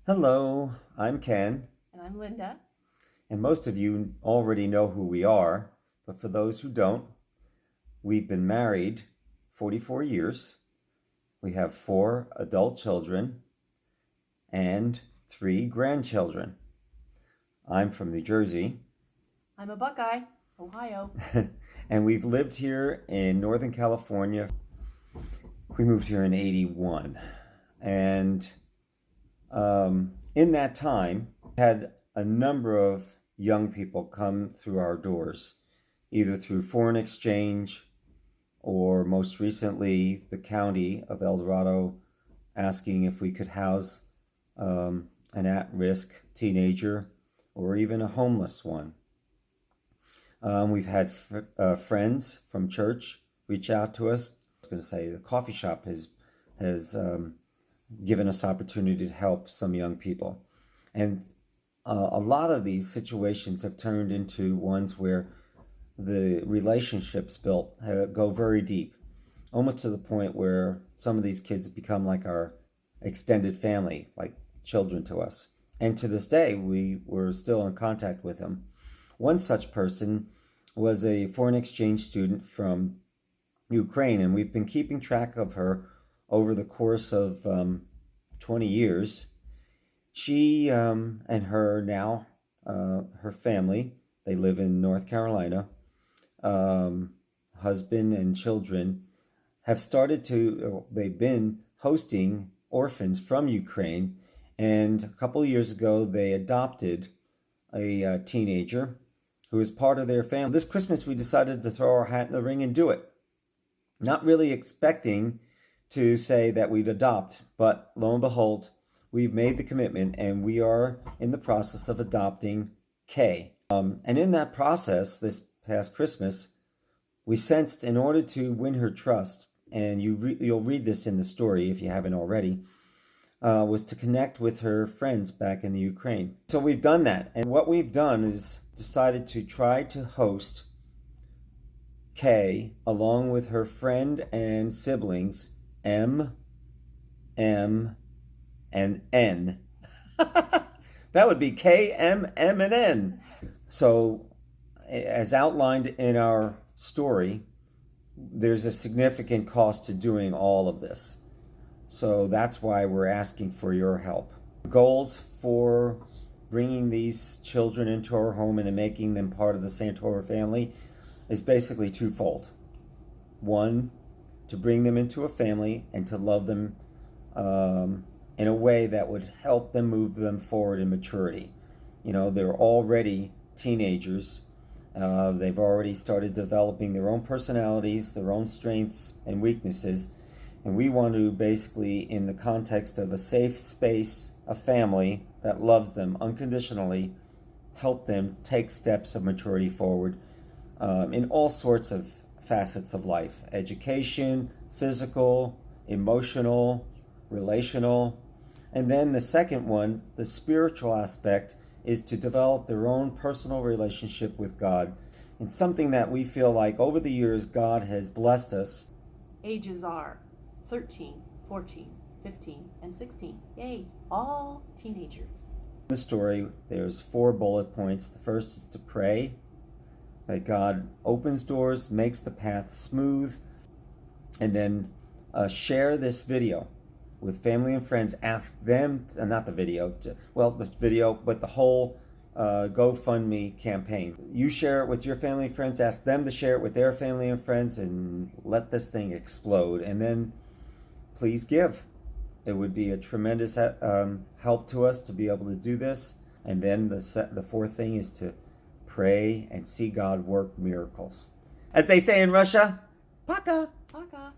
Hello, I'm Ken, And I'm Linda. and most of you already know who we are, but for those who don't, we've been married 44 years. We have 4 adult children and 3 grandchildren. I'm from New Jersey, I'm a Buckeye, Ohio. and we've lived here in Northern California. We moved here in '81, and in that time, had a number of young people come through our doors, either through foreign exchange or most recently the county of El Dorado asking if we could house an at-risk teenager or even a homeless one. We've had friends from church reach out to us. I was going to say the coffee shop has given us opportunity to help some young people. And a lot of these situations have turned into ones where the relationships built go very deep, almost to the point where some of these kids become like our extended family, like children to us. And to this day, we were still in contact with them. One such person was a foreign exchange student from Ukraine, and we've been keeping track of her over the course of 20 years. She and her family, they live in North Carolina, husband and children, they've been hosting orphans from Ukraine. And a couple of years ago, they adopted a teenager who is part of their family. This Christmas, we decided to throw our hat in the ring and do it. Not really expecting to say that we'd adopt, but lo and behold, we've made the commitment and we are in the process of adopting Kay. And in that process, this past Christmas, we sensed in order to win her trust, and you'll read this in the story if you haven't already, was to connect with her friends back in the Ukraine. So we've done that. And what we've done is decided to try to host Kay along with her friend and siblings, M, and N. That would be K, M, and N. So, as outlined in our story, there's a significant cost to doing all of this. So that's why we're asking for your help. Goals for bringing these children into our home and making them part of the Santoro family is basically twofold. One, to bring them into a family and to love them in a way that would help them move them forward in maturity. You know, they're already teenagers. They've already started developing their own personalities, their own strengths and weaknesses. And we want to basically, in the context of a safe space, a family that loves them unconditionally, help them take steps of maturity forward in all sorts of facets of life: education, physical, emotional, relational. And then the second one, the spiritual aspect, is to develop their own personal relationship with God. And something that we feel like over the years God has blessed us. Ages are 13, 14, 15, and 16. Yay, all teenagers. In the story, there's 4 bullet points. The first is to pray that God opens doors, makes the path smooth, and then share this video with family and friends. Ask them, not the video, but the whole GoFundMe campaign. You share it with your family and friends, ask them to share it with their family and friends, and let this thing explode. And then please give. It would be a tremendous help to us to be able to do this. And then the fourth thing is to pray and see God work miracles. As they say in Russia, Paka. Paka.